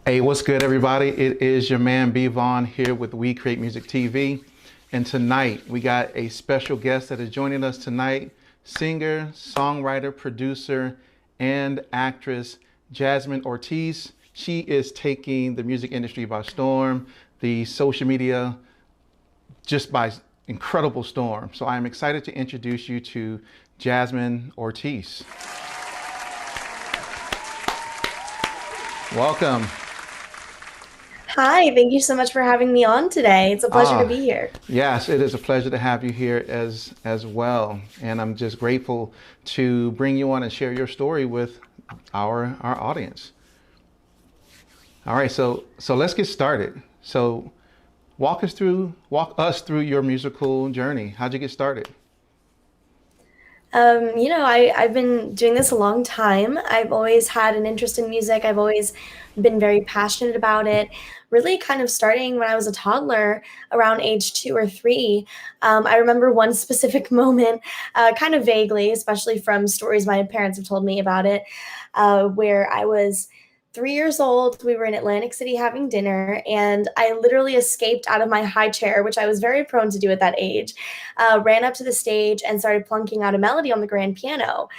Hey, what's good, everybody? It is your man B Vaughn here with We Create Music TV. And tonight we got a special guest that is joining us tonight, singer, songwriter, producer, and actress Jasmine Ortiz. She is taking the music industry by storm, the social media just by incredible storm. So I'm excited to introduce you to Jasmine Ortiz. Welcome. Hi, thank you so much for having me on today. It's a pleasure to be here. Yes, it is a pleasure to have you here as well. And I'm just grateful to bring you on and share your story with our audience. All right, so let's get started. So walk us through your musical journey. How'd you get started? I've been doing this a long time. I've always had an interest in music. I've always been very passionate about it. Really kind of starting when I was a toddler around age 2 or 3. I remember one specific moment, kind of vaguely, especially from stories my parents have told me about it, where I was 3 years old. We were in Atlantic City having dinner, and I literally escaped out of my high chair, which I was very prone to do at that age, ran up to the stage and started plunking out a melody on the grand piano.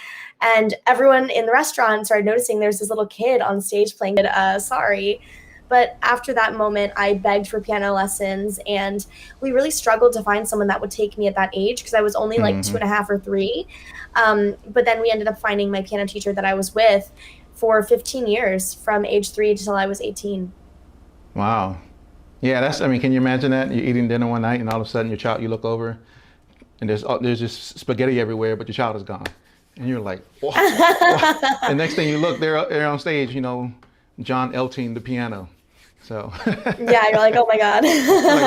And everyone in the restaurant started noticing there's this little kid on stage playing it. Sorry. But after that moment, I begged for piano lessons, and we really struggled to find someone that would take me at that age because I was only like 2.5 or 3. But then we ended up finding my piano teacher that I was with for 15 years from age 3 until I was 18. Wow. Yeah, can you imagine that? You're eating dinner one night and all of a sudden you look over and there's just spaghetti everywhere, but your child is gone. And you're like, whoa. And next thing you look, they're on stage, John Elting the piano. So yeah, you're like, oh my God. Like,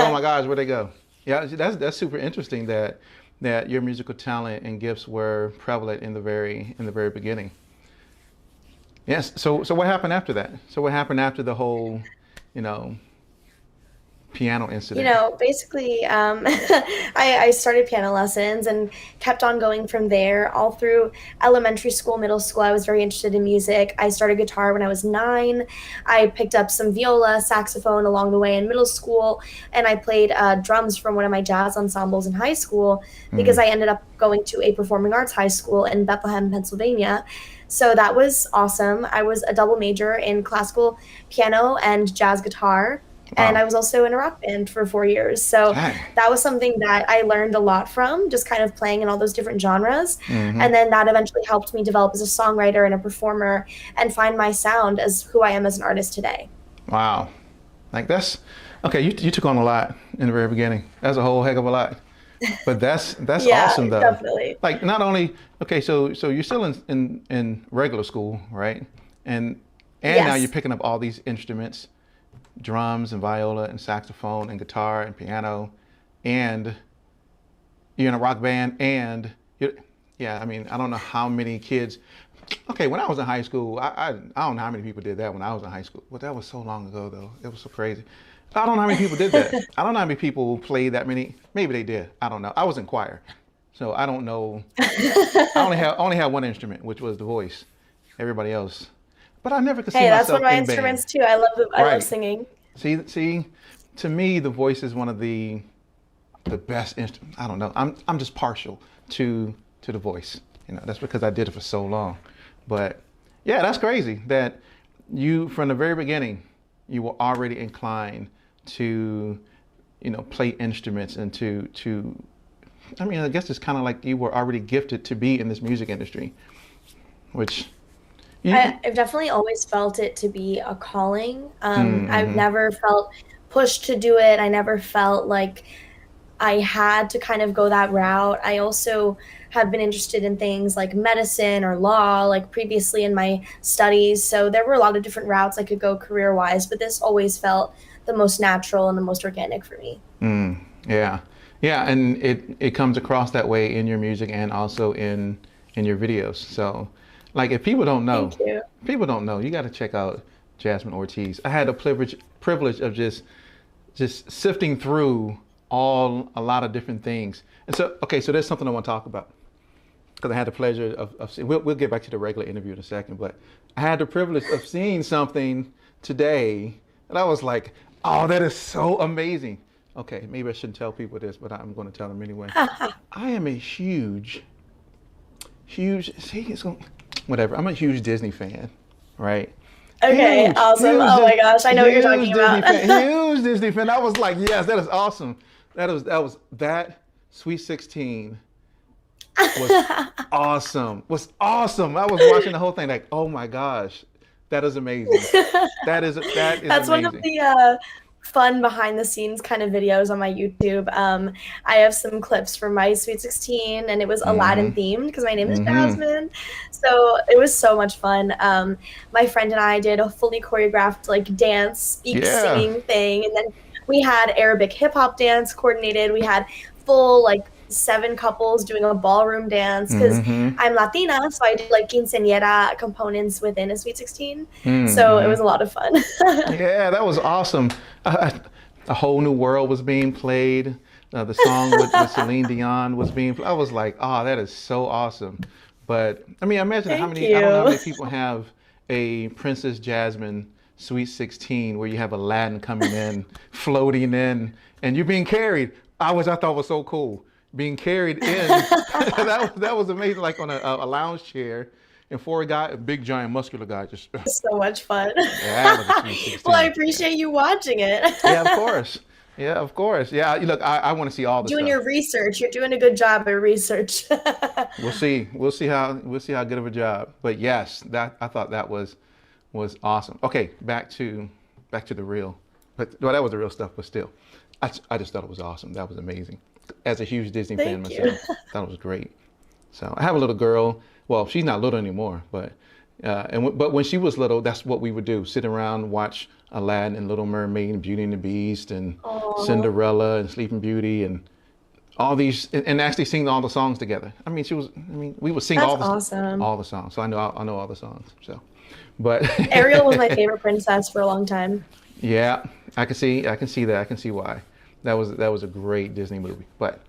oh my gosh, where'd they go? Yeah, that's super interesting that your musical talent and gifts were prevalent in the very beginning. Yes. So what happened after that? So what happened after the whole, piano incident? Basically, I started piano lessons and kept on going from there. All through elementary school, middle school, I was very interested in music. I started guitar when I was 9. I picked up some viola, saxophone along the way in middle school, and I played drums from one of my jazz ensembles in high school because I ended up going to a performing arts high school in Bethlehem, Pennsylvania. So that was awesome. I was a double major in classical piano and jazz guitar. Wow. And I was also in a rock band for 4 years. So that was something that I learned a lot from, just kind of playing in all those different genres. And then that eventually helped me develop as a songwriter and a performer and find my sound as who I am as an artist today. Wow. Okay, you took on a lot in the very beginning. That's a whole heck of a lot. But that's Yeah, awesome though. definitely. Like not only, okay, so you're still in regular school, right? And now you're Yes. picking up all these instruments, drums and viola and saxophone and guitar and piano, and you're in a rock band I don't know how many kids. Okay, when I was in high school, I don't know how many people did that when I was in high school. Well, that was so long ago though. It was so crazy. I don't know how many people did that. I don't know how many people played that many. Maybe they did. I don't know. I was in choir, so I don't know. I only had one instrument, which was the voice. Everybody else, but I never could see Hey, that's myself one of my in band. instruments too. I love Right. singing. See, to me, the voice is one of the best instruments. I don't know. I'm just partial to the voice. That's because I did it for so long. But yeah, that's crazy that you, from the very beginning, you were already inclined to, play instruments and I guess it's kind of like you were already gifted to be in this music industry, which I've definitely always felt it to be a calling. I've never felt pushed to do it. I never felt like I had to kind of go that route. I also have been interested in things like medicine or law, like previously in my studies. So there were a lot of different routes I could go career-wise, but this always felt the most natural and the most organic for me. Yeah. Yeah, and it comes across that way in your music and also in your videos. So, like, if people don't know, Thank you. you got to check out Jasmine Ortiz. I had the privilege of just sifting through a lot of different things. And so, okay, so there's something I want to talk about because I had the pleasure of seeing, we'll get back to the regular interview in a second, but I had the privilege of seeing something today, and I was like, oh, that is so amazing. Okay, maybe I shouldn't tell people this, but I'm going to tell them anyway. I am a huge, see, whatever. I'm a huge Disney fan, right? Okay, Huge, awesome. huge, Oh my gosh, I know what you're talking huge about. Disney fan, huge Disney fan. I was like, yes, that is awesome. That Sweet 16 was awesome. Was awesome. I was watching the whole thing like, oh my gosh, that is amazing. That is That's amazing. one of the fun behind the scenes kind of videos on my YouTube. I have some clips from my Sweet 16, and it was Aladdin themed because my name is Jasmine. So it was so much fun. My friend and I did a fully choreographed like dance, singing thing, and then we had Arabic hip hop dance coordinated. We had full like 7 couples doing a ballroom dance because I'm Latina, so I did like quinceañera components within a Sweet 16. So it was a lot of fun. Yeah, that was awesome. A Whole New World was being played. The song with Celine Dion was being played. I was like, oh, that is so awesome. But I mean, imagine I don't know how many people have a Princess Jasmine Sweet 16 where you have Aladdin coming in, floating in, and you're being carried. Which I thought was so cool. Being carried in, that was amazing. Like on a lounge chair, and 4 guys, a big giant muscular guy, just so much fun. Yeah, that was a Sweet 16. Well, I appreciate you watching it. Yeah, of course. Yeah, of course. Yeah, look, I want to see all the doing stuff. your research. You're doing a good job at research. We'll see. We'll see how good of a job. But yes, I thought that was awesome. Okay, back to the real. But well, that was the real stuff. But still, I just thought it was awesome. That was amazing. As a huge Disney fan myself, that was great. So I have a little girl. Well, she's not little anymore, but but when she was little, that's what we would do: sit around, watch Aladdin and Little Mermaid and Beauty and the Beast and Cinderella and Sleeping Beauty and all these, and actually sing all the songs together. I mean, we would sing all the songs. So I know all the songs. So, but Ariel was my favorite princess for a long time. Yeah, I can see that. I can see why. That was a great Disney movie. But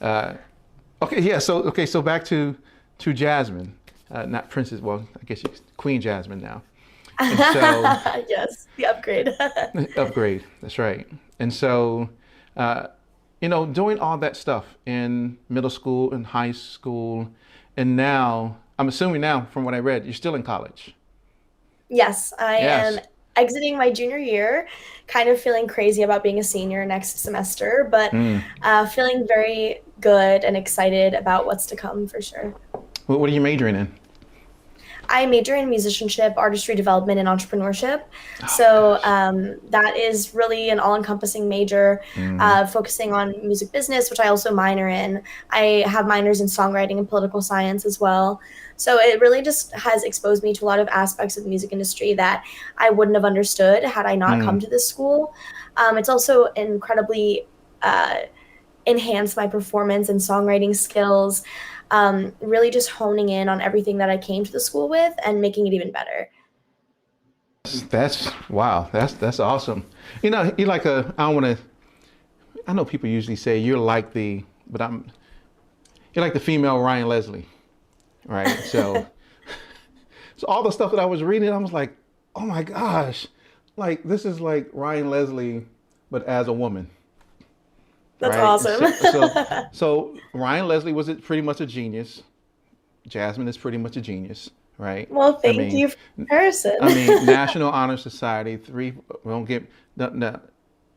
okay, yeah. So back to Jasmine, not Princess. Well, I guess she's Queen Jasmine now. And so, yes, the upgrade. Upgrade. That's right. And so, doing all that stuff in middle school and high school, and now I'm assuming now from what I read, you're still in college. Yes, I am exiting my junior year, kind of feeling crazy about being a senior next semester, but feeling very good and excited about what's to come for sure. What are you majoring in? I major in musicianship, artistry development, and entrepreneurship. So that is really an all-encompassing major, focusing on music business, which I also minor in. I have minors in songwriting and political science as well. So it really just has exposed me to a lot of aspects of the music industry that I wouldn't have understood had I not come to this school. It's also incredibly enhanced my performance and songwriting skills. Really just honing in on everything that I came to the school with and making it even better. That's wow. That's awesome. You're like I know people usually say you're like the female Ryan Leslie, right? So all the stuff that I was reading, I was like, oh my gosh, like this is like Ryan Leslie, but as a woman. That's awesome. So Ryan Leslie was pretty much a genius. Jasmine is pretty much a genius, right? Well, thank you for the comparison. I mean, National Honor Society, don't get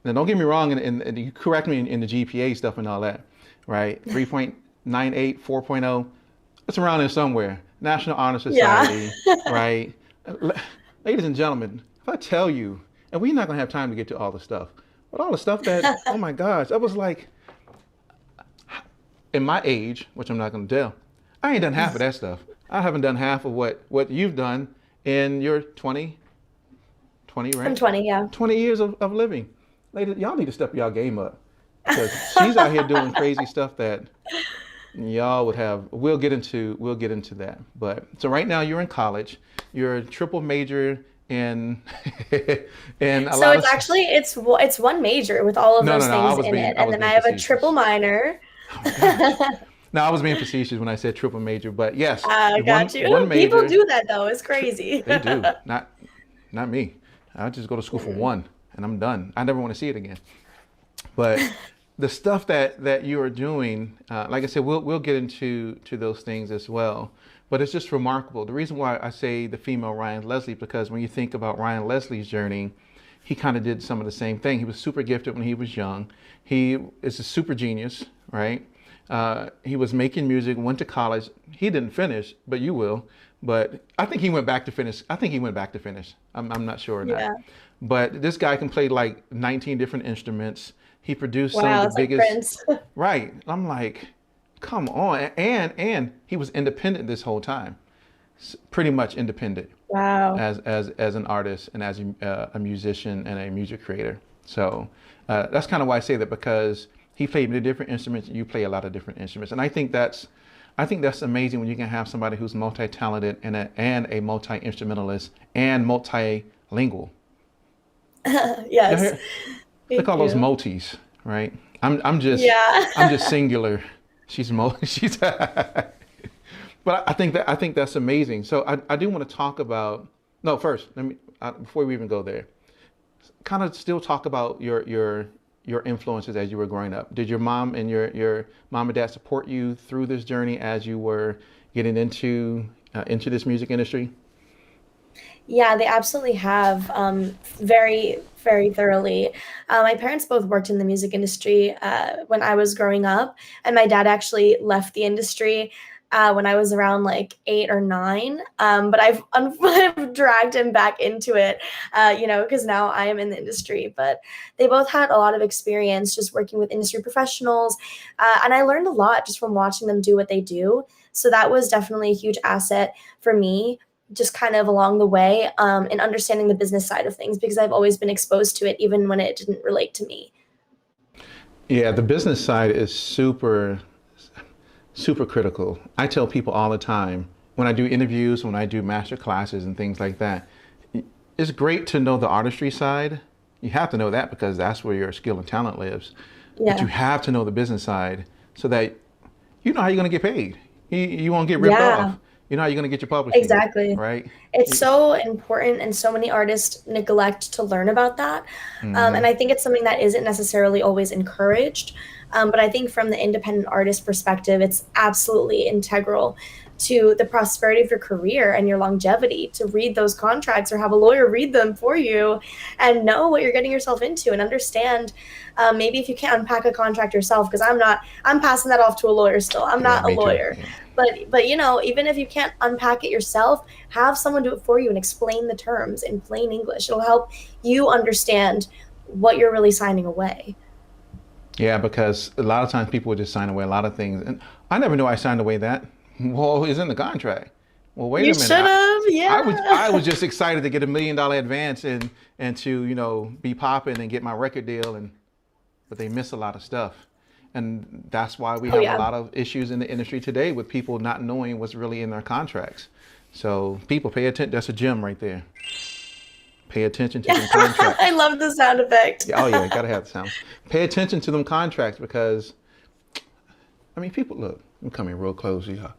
me wrong, and you correct me in the GPA stuff and all that, right? 3.98, 4.0, it's around there somewhere. National Honor Society, right? Ladies and gentlemen, if I tell you, and we're not going to have time to get to all the stuff, but all the stuff that, oh my gosh, I was like, in my age, which I'm not going to tell, I ain't done half of that stuff. I haven't done half of what you've done in your 20, right? I'm 20, yeah. 20 years of living. Ladies, y'all need to step y'all game up. Because she's out here doing crazy stuff that y'all would have. We'll get into that. But so right now you're in college. You're a triple major in so it's actually it's one major with all of those things in it, and then I have a triple minor. Oh no, I was being facetious when I said triple major, but yes, got you. One major. People do that though. It's crazy. They do. Not me. I'll just go to school for Mm. one and I'm done. I never want to see it again. But the stuff that you are doing, like I said, we'll get into those things as well. But it's just remarkable. The reason why I say the female Ryan Leslie, because when you think about Ryan Leslie's journey, he kind of did some of the same thing. He was super gifted when he was young. He is a super genius, right? He was making music, went to college. He didn't finish, but you will. But I think he went back to finish. I think he went back to finish. I'm not sure or not. Yeah. But this guy can play like 19 different instruments. He produced some of Wow, the it's like biggest. Prince. Right. I'm like, come on. And he was independent this whole time, pretty much independent Wow. as an artist and as a musician and a music creator. So that's kind of why I say that, because he played many different instruments and you play a lot of different instruments. And I think that's amazing when you can have somebody who's multi-talented and a multi-instrumentalist and multilingual. Yes. They Thank call those you. multis, right? I'm just Yeah. I'm just singular. She's but I think that's amazing. So I do want to talk about, no, first let me before we even go there, kind of still talk about your influences as you were growing up. Did your mom and your mom and dad support you through this journey as you were getting into this music industry? Yeah, they absolutely have, very, very thoroughly. My parents both worked in the music industry when I was growing up, and my dad actually left the industry when I was around like 8 or 9. But I've dragged him back into it, because now I am in the industry. But they both had a lot of experience just working with industry professionals, and I learned a lot just from watching them do what they do. So that was definitely a huge asset for me, just kind of along the way, and understanding the business side of things, because I've always been exposed to it even when it didn't relate to me. Yeah, the business side is super critical. I tell people all the time when I do interviews, when I do master classes and things like that, it's great to know the artistry side. You have to know that because that's where your skill and talent lives. But you Yeah. have to know the business side so that you know how you're going to get paid. You won't get ripped Yeah, off. You know how you're going to get your publishing, exactly. right? It's so important, and so many artists neglect to learn about that. Mm-hmm. And I think it's something that isn't necessarily always encouraged. But I think from the independent artist perspective, it's absolutely integral to the prosperity of your career and your longevity to read those contracts or have a lawyer read them for you and know what you're getting yourself into and understand. Maybe if you can't unpack a contract yourself, because I'm passing that off to a lawyer still. I'm Yeah, not a me too. lawyer. Yeah. But even if you can't unpack it yourself, have someone do it for you and explain the terms in plain English. It'll help you understand what you're really signing away. Yeah, because a lot of times people would just sign away a lot of things, and I never knew I signed away that. Well, it's in the contract. Well, wait You a minute. should have, I was yeah. just excited to get $1 million advance and to be popping and get my record deal, and but they miss a lot of stuff, and that's why we Oh have a yeah. lot of issues in the industry today with people not knowing what's really in their contracts. So people pay attention. That's a gem right there. Pay attention to them I contracts. love the sound effect. Yeah, oh yeah, gotta have the sound. Pay attention to them contracts because I mean, people look. I'm coming real close, y'all.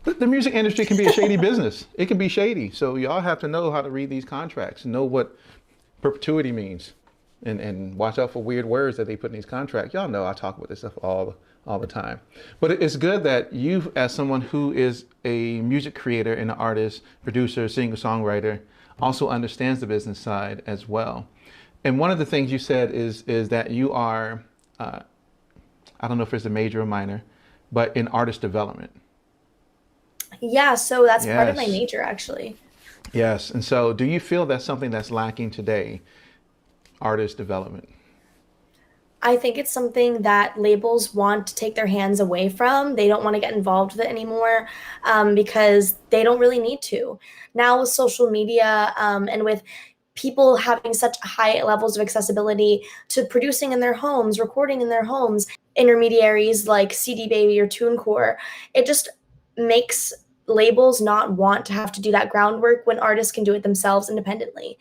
The music industry can be a shady business. It can be shady. So y'all have to know how to read these contracts, know what perpetuity means, and watch out for weird words that they put in these contracts. Y'all know I talk about this stuff all the time. But it's good that you, as someone who is a music creator and an artist, producer, singer, songwriter, also understands the business side as well. And one of the things you said is that you are, I don't know if it's a major or minor, but in artist development. Yeah, so that's part of my Yes. major actually. Yes. And so do you feel that's something that's lacking today, artist development? I think it's something that labels want to take their hands away from. They don't want to get involved with it anymore, because they don't really need to. Now with social media, and with people having such high levels of accessibility to producing in their homes, recording in their homes, intermediaries like CD Baby or TuneCore, it just makes labels not want to have to do that groundwork when artists can do it themselves independently.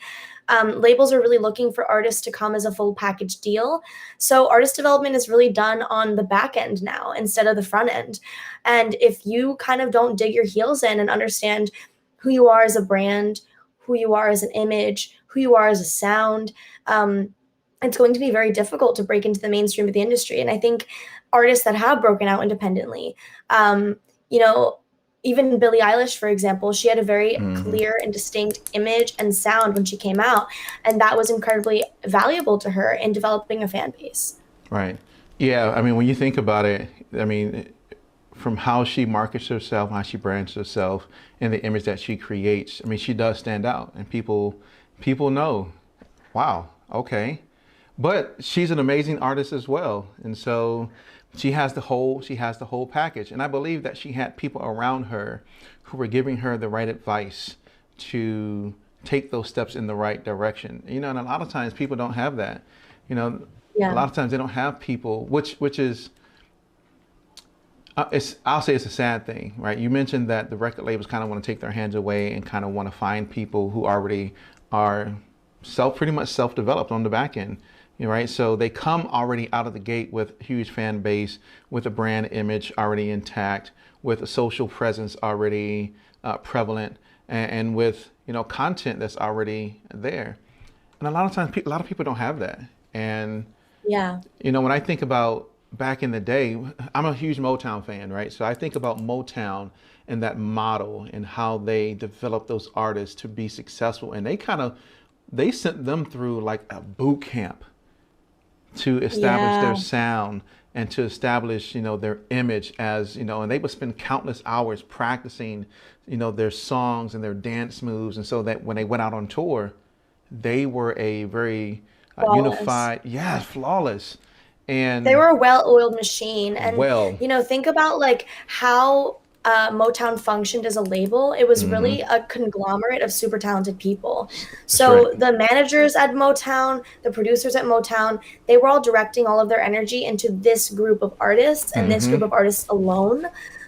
Labels are really looking for artists to come as a full package deal. So artist development is really done on the back end now instead of the front end. And if you kind of don't dig your heels in and understand who you are as a brand, who you are as an image, who you are as a sound, it's going to be very difficult to break into the mainstream of the industry. And I think artists that have broken out independently, you know, even Billie Eilish, for example, she had a very Hmm. clear and distinct image and sound when she came out, and that was incredibly valuable to her in developing a fan base. Right. Yeah. I mean, when you think about it, I mean, from how she markets herself, how she brands herself, and the image that she creates, I mean, she does stand out, and people know, wow, okay. But she's an amazing artist as well, and so she has the whole package. And I believe that she had people around her who were giving her the right advice to take those steps in the right direction. And a lot of times people don't have that. You know, a Yeah. lot of times they don't have people, which is I'll say it's a sad thing, right? You mentioned that the record labels kind of want to take their hands away and kind of want to find people who already are pretty much self-developed on the back end, right? So they come already out of the gate with huge fan base, with a brand image already intact, with a social presence already prevalent, and with content that's already there. And a lot of times, a lot of people don't have that. And Yeah. when I think about back in the day, I'm a huge Motown fan, right? So I think about Motown and that model and how they developed those artists to be successful. And they sent them through like a boot camp to establish Yeah. their sound and to establish, their image as, and they would spend countless hours practicing, their songs and their dance moves. And so that when they went out on tour, they were a very Flawless. unified, yeah, flawless. They And were a well-oiled machine. And, well, think about like how Motown functioned as a label. It was hmm, really a conglomerate of super talented people. that's right. So the managers at Motown, the producers at Motown, they were all directing all of their energy into this group of artists and this Hmm. group of artists alone.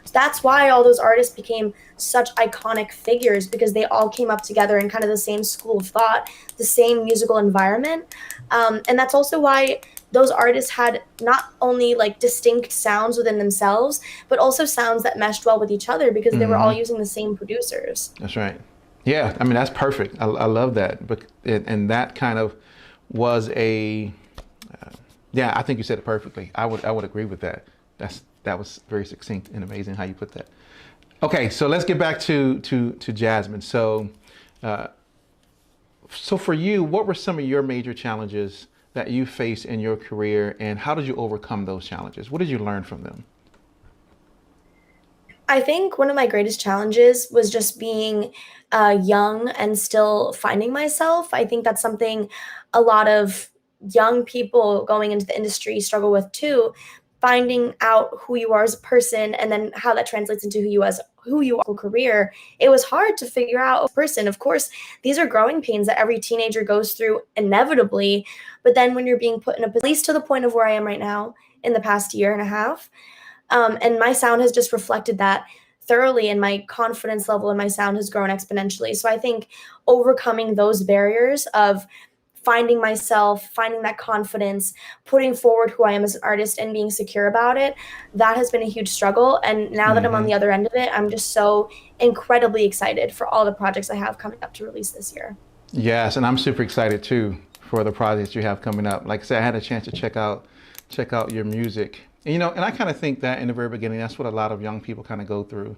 So that's why all those artists became such iconic figures, because they all came up together in kind of the same school of thought, the same musical environment. And that's also why those artists had not only like distinct sounds within themselves, but also sounds that meshed well with each other because they were all Hmm. using the same producers. That's right. Yeah, I mean that's perfect. I love that. But and that kind of was a yeah. I think you said it perfectly. I would agree with that. That was very succinct and amazing how you put that. Okay, so let's get back to Jasmine. So for you, what were some of your major challenges that you faced in your career, and how did you overcome those challenges? What did you learn from them? I think one of my greatest challenges was just being young and still finding myself. I think that's something a lot of young people going into the industry struggle with too, finding out who you are as a person and then how that translates into who you are in career. It was hard to figure out a person. Of course, these are growing pains that every teenager goes through inevitably, but then when you're being put in a at least to the point of where I am right now in the past year and a half, and my sound has just reflected that thoroughly, and my confidence level in my sound has grown exponentially. So I think overcoming those barriers of finding myself, finding that confidence, putting forward who I am as an artist and being secure about it, that has been a huge struggle. And now that I'm on Hmm. the other end of it, I'm just so incredibly excited for all the projects I have coming up to release this year. Yes, and I'm super excited too for the projects you have coming up. Like I said, I had a chance to check out your music. And I kind of think that in the very beginning, that's what a lot of young people kind of go through.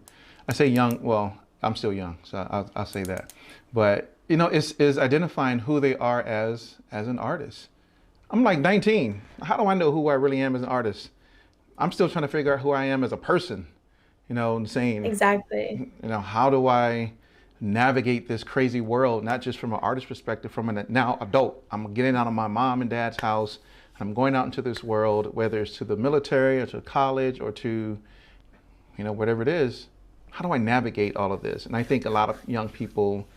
I say young, well, I'm still young, so I'll say that. But it's identifying who they are as an artist. I'm like 19. How do I know who I really am as an artist? I'm still trying to figure out who I am as a person. And saying, Exactly. how do I navigate this crazy world, not just from an artist perspective, from a now adult. I'm getting out of my mom and dad's house. I'm going out into this world, whether it's to the military or to college or to, whatever it is. How do I navigate all of this? And I think a lot of young people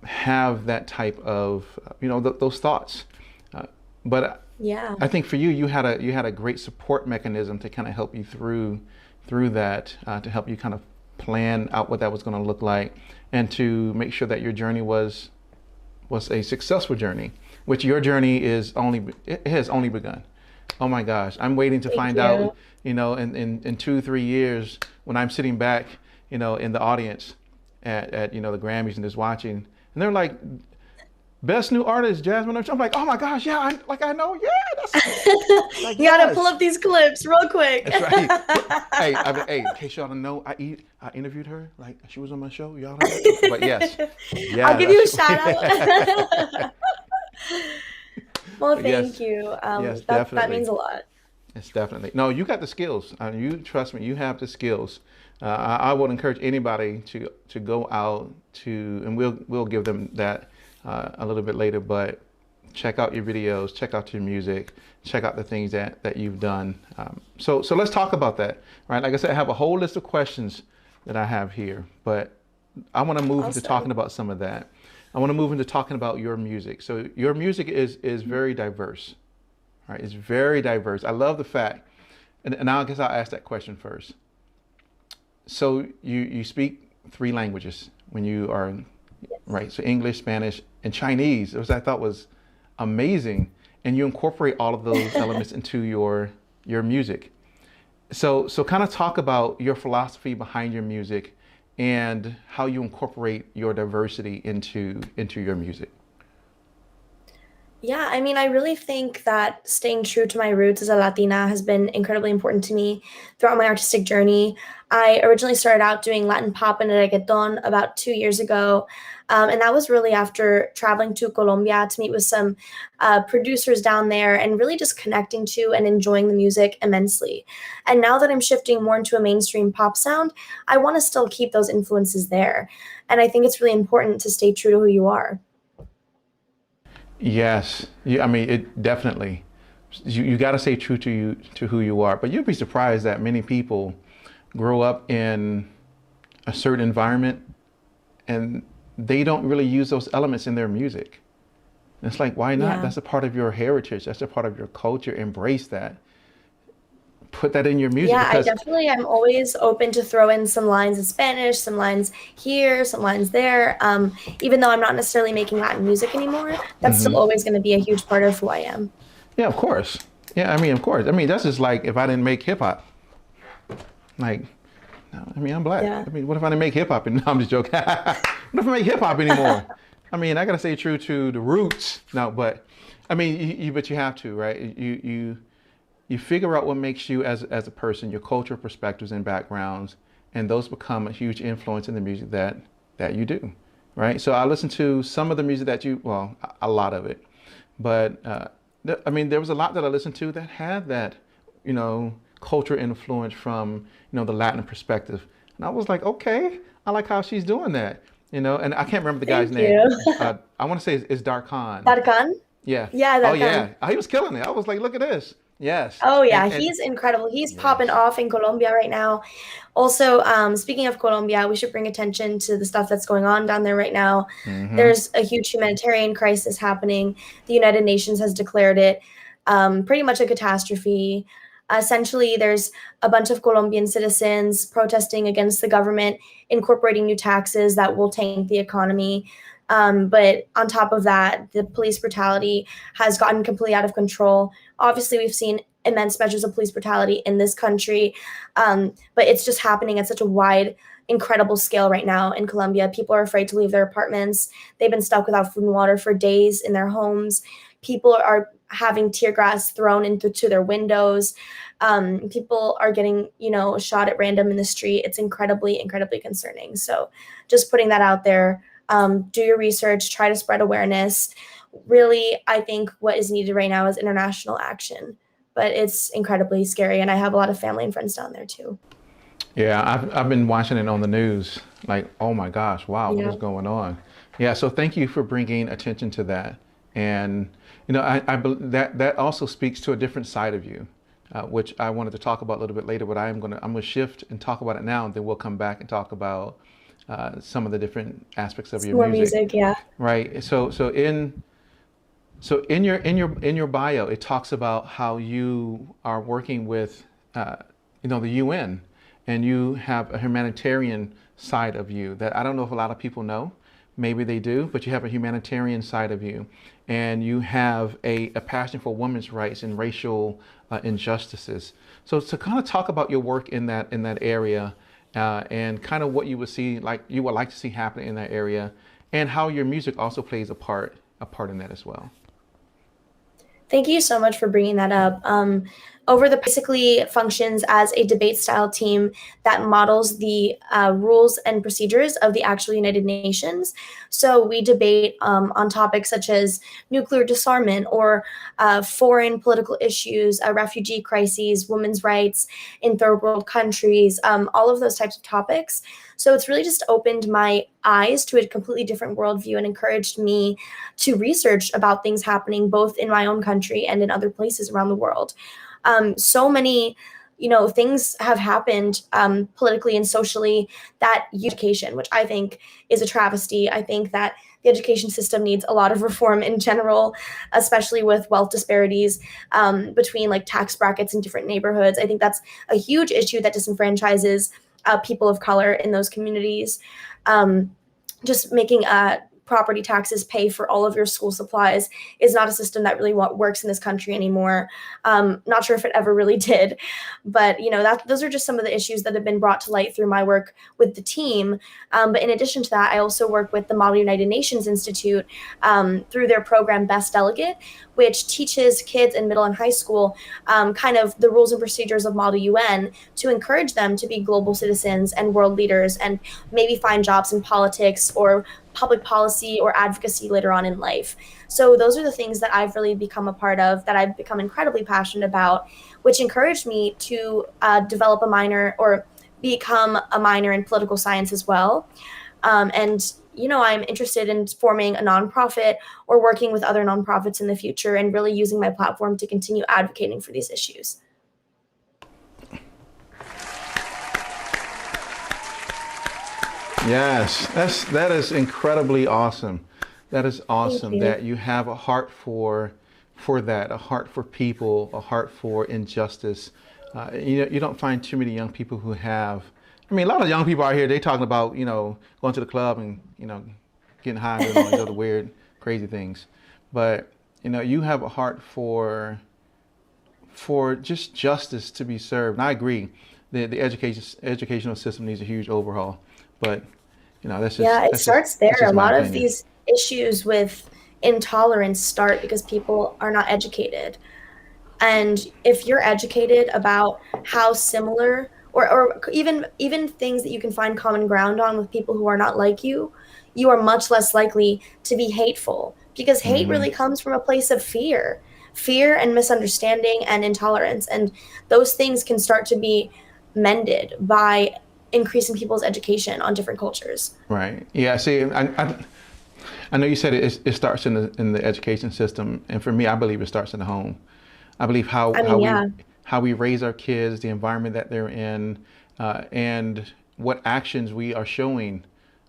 have that type of, those thoughts. But Yeah. I think for you, you had a great support mechanism to kind of help you through that, to help you kind of plan out what that was going to look like, and to make sure that your journey was a successful journey, which your journey it has only begun. Oh my gosh, I'm waiting to Thank find out, you. in 2-3 years when I'm sitting back, in the audience at the Grammys and just watching, and they're like, best new artist, Jasmine Ortiz. I'm like, oh my gosh, yeah, I know, yeah, that's like, You gotta pull yes. up these clips real quick. That's right. Hey, in case y'all don't know, I interviewed her. Like she was on my show. Y'all don't know. But yes, I'll yeah, give you a shout out. Well, yes, thank you. yes, That definitely. means a lot. It's definitely no. You got the skills. You trust me. You have the skills. I would encourage anybody to go out to, and we'll give them that a little bit later. But check out your videos, check out your music, check out the things that you've done. So let's talk about that, right? Like I said, I have a whole list of questions that I have here, but I want to move into Awesome. talking about some of that. I want to move into talking about your music. So your music is very diverse, right? It's very diverse. I love the fact, and I guess I'll ask that question first. So you speak three languages when you are, right? So English, Spanish, and Chinese, which I thought was amazing, and you incorporate all of those elements into your music. So kind of talk about your philosophy behind your music and how you incorporate your diversity into your music. Yeah, I mean, I really think that staying true to my roots as a Latina has been incredibly important to me throughout my artistic journey. I originally started out doing Latin pop and reggaeton about 2 years ago. And that was really after traveling to Colombia to meet with some producers down there and really just connecting to and enjoying the music immensely. And now that I'm shifting more into a mainstream pop sound, I want to still keep those influences there. And I think it's really important to stay true to who you are. Yes, yeah, I mean it definitely. You got to stay true to who you are, but you'd be surprised that many people grow up in a certain environment and they don't really use those elements in their music. And it's like, why not? Yeah. That's a part of your heritage. That's a part of your culture. Embrace that. Put that in your music Yeah, I because definitely am always open to throw in some lines in Spanish, some lines here, some lines there. Even though I'm not necessarily making Latin music anymore, that's still always going to be a huge part of who I am. yeah, of course. Yeah, I mean, of course. I mean, that's just like if I didn't make hip hop. Like, no, I mean, I'm black. Yeah. I mean, what if I didn't make hip hop? And no, I'm just joking. What if I make hip hop anymore? I mean, I gotta stay true to the roots. No, but I mean, but you have to, right? You figure out what makes you as a person, your cultural perspectives and backgrounds, and those become a huge influence in the music that you do, right? So I listen to some of the music that well, a lot of it, but I mean, there was a lot that I listened to that had that, culture influence from, the Latin perspective. And I was like, okay, I like how she's doing that, and I can't remember the guy's Thank name. you. I want to say it's Darkhan. Tarkan? Yeah. Yeah, Oh Tarkan. yeah. He was killing it. I was like, look at this. Yes. Oh And yeah, and he's incredible. He's popping yes. off in Colombia right now. Also, speaking of Colombia, we should bring attention to the stuff that's going on down there right now. Mm-hmm. There's a huge humanitarian crisis happening. The United Nations has declared it pretty much a catastrophe. Essentially, there's a bunch of Colombian citizens protesting against the government, incorporating new taxes that will tank the economy. But on top of that, the police brutality has gotten completely out of control. Obviously, we've seen immense measures of police brutality in this country, but it's just happening at such a wide, incredible scale right now in Colombia. People are afraid to leave their apartments. They've been stuck without food and water for days in their homes. People are having tear gas thrown into their windows. People are getting, shot at random in the street. It's incredibly, incredibly concerning. So just putting that out there. Do your research, try to spread awareness. Really, I think what is needed right now is international action, but it's incredibly scary. And I have a lot of family and friends down there too. Yeah, I've been watching it on the news. Like, oh my gosh, wow, what Yeah. is going on? Yeah, so thank you for bringing attention to that. And that also speaks to a different side of you, which I wanted to talk about a little bit later. But I'm gonna shift and talk about it now, and then we'll come back and talk about some of the different aspects of your More music. music, yeah. Right. So in your bio, it talks about how you are working with the UN, and you have a humanitarian side of you that I don't know if a lot of people know. Maybe they do, but you have a humanitarian side of you, and you have a passion for women's rights and racial injustices. So to kind of talk about your work in that area, and kind of what you would like to see happen in that area, and how your music also plays a part a part in that as well. Thank you so much for bringing that up. Over the basically functions as a debate style team that models the rules and procedures of the actual United Nations. So we debate on topics such as nuclear disarmament or foreign political issues, refugee crises, women's rights in third world countries, all of those types of topics. So it's really just opened my eyes to a completely different worldview and encouraged me to research about things happening both in my own country and in other places around the world. So many, things have happened politically and socially that education, which I think is a travesty. I think that the education system needs a lot of reform in general, especially with wealth disparities between like tax brackets in different neighborhoods. I think that's a huge issue that disenfranchises people of color in those communities. Just making property taxes pay for all of your school supplies is not a system that really works in this country anymore. Not sure if it ever really did, but those are just some of the issues that have been brought to light through my work with the team. But in addition to that, I also work with the Model United Nations Institute through their program Best Delegate, which teaches kids in middle and high school kind of the rules and procedures of Model UN to encourage them to be global citizens and world leaders and maybe find jobs in politics or public policy or advocacy later on in life. So those are the things that I've really become a part of, that I've become incredibly passionate about, which encouraged me to develop a minor or become a minor in political science as well. And I'm interested in forming a nonprofit or working with other nonprofits in the future and really using my platform to continue advocating for these issues. Yes, that is incredibly awesome. That is awesome that you have a heart for that, a heart for people, a heart for injustice. You don't find too many young people who have. I mean, a lot of young people out here, they talking about going to the club and getting high and doing all these other weird, crazy things. But you have a heart for just justice to be served. And I agree. The educational system needs a huge overhaul. But that's just it starts there. A lot of opinion. these issues with intolerance start because people are not educated. And if you're educated about how similar or even things that you can find common ground on with people who are not like you, you are much less likely to be hateful, because hate really comes from a place of fear and misunderstanding and intolerance. And those things can start to be mended by increasing people's education on different cultures. Right. Yeah. See, I know you said it starts in the education system, and for me, I believe it starts in the home. I believe how we raise our kids, the environment that they're in, and what actions we are showing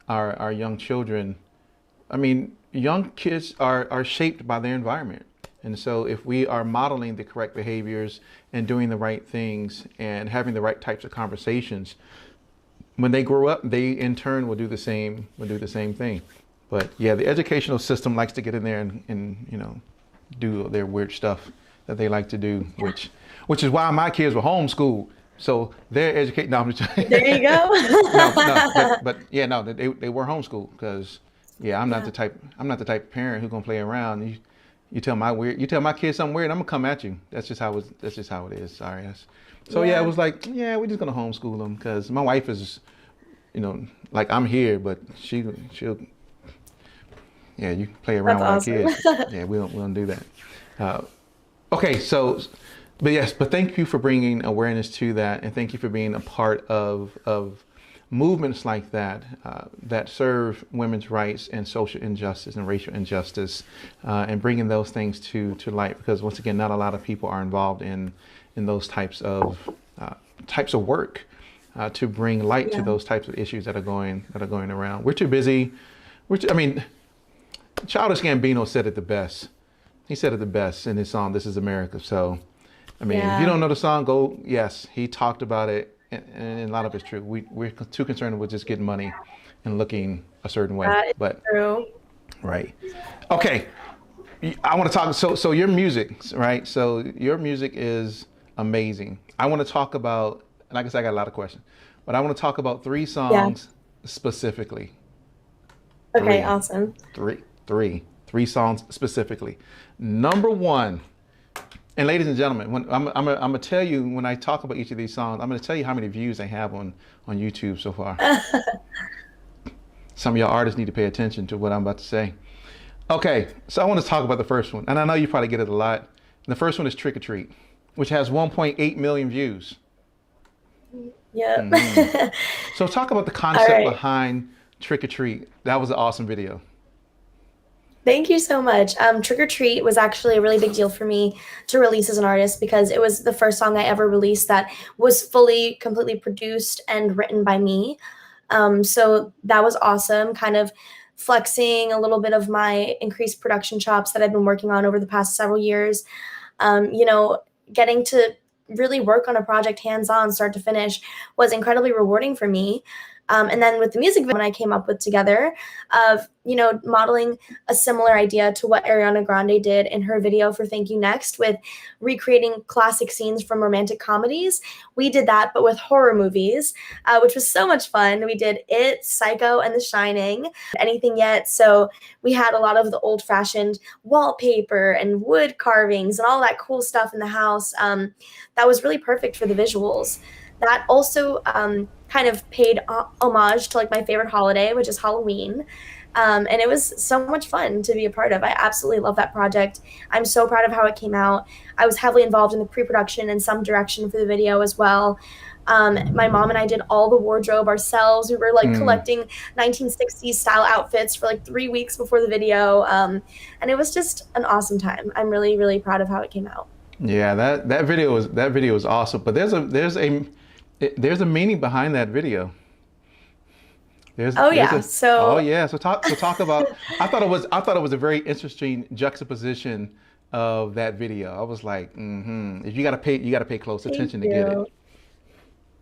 our young children. I mean, young kids are shaped by their environment. And so if we are modeling the correct behaviors and doing the right things and having the right types of conversations, when they grow up, they in turn will do the same thing. But yeah, the educational system likes to get in there and do their weird stuff that they like to do, which is why my kids were homeschooled. So they're educated. No, I'm just There you go. but they were homeschooled because I'm not the type of parent who's gonna play around. You tell my kids something weird, I'm gonna come at you. That's just how it is. Sorry. It was like, we're just gonna homeschool them because my wife is, like I'm here, but she'll you play around That's with awesome. our kids. Yeah, we don't do that. Okay, but thank you for bringing awareness to that, and thank you for being a part of movements like that that serve women's rights and social injustice and racial injustice, and bringing those things to light. Because once again, not a lot of people are involved in those types of work to bring light to those types of issues that are going around. We're too busy. Childish Gambino said it the best. He said it the best in his song "This Is America." So, if you don't know the song, yes, he talked about it, and a lot of it's true. We're too concerned with just getting money and looking a certain way. That is true. Right. Okay. I want to talk. So your music, right? So your music is amazing. I want to talk about, and like I said, I got a lot of questions, but I want to talk about 3 songs specifically. Okay, awesome. Three. 3 songs specifically. Number 1, and ladies and gentlemen, when I'm gonna tell you, when I talk about each of these songs, I'm gonna tell you how many views they have on YouTube so far. Some of y'all artists need to pay attention to what I'm about to say. Okay, so I want to talk about the first one, and I know you probably get it a lot. The first one is Trick or Treat, which has 1.8 million views. Yep. So talk about the concept behind Trick or Treat. That was an awesome video. Thank you so much. Trick or Treat was actually a really big deal for me to release as an artist because it was the first song I ever released that was fully, completely produced and written by me. So that was awesome, kind of flexing a little bit of my increased production chops that I've been working on over the past several years. Getting to really work on a project hands-on, start to finish, was incredibly rewarding for me. And then with the music video, when I came up with together of, modeling a similar idea to what Ariana Grande did in her video for Thank You Next with recreating classic scenes from romantic comedies. We did that, but with horror movies, which was so much fun. We did It, Psycho, and The Shining, Anything Yet. So we had a lot of the old-fashioned wallpaper and wood carvings and all that cool stuff in the house. That was really perfect for the visuals. That also kind of paid homage to like my favorite holiday, which is Halloween. And it was so much fun to be a part of. I absolutely love that project. I'm so proud of how it came out. I was heavily involved in the pre-production and some direction for the video as well. My mom and I did all the wardrobe ourselves. We were like collecting 1960s style outfits for like 3 weeks before the video. And it was just an awesome time. I'm really, really proud of how it came out. Yeah, that video was awesome. But there's a meaning behind that video. So talk about. I thought it was a very interesting juxtaposition of that video. I was like, if you gotta pay close attention to get it.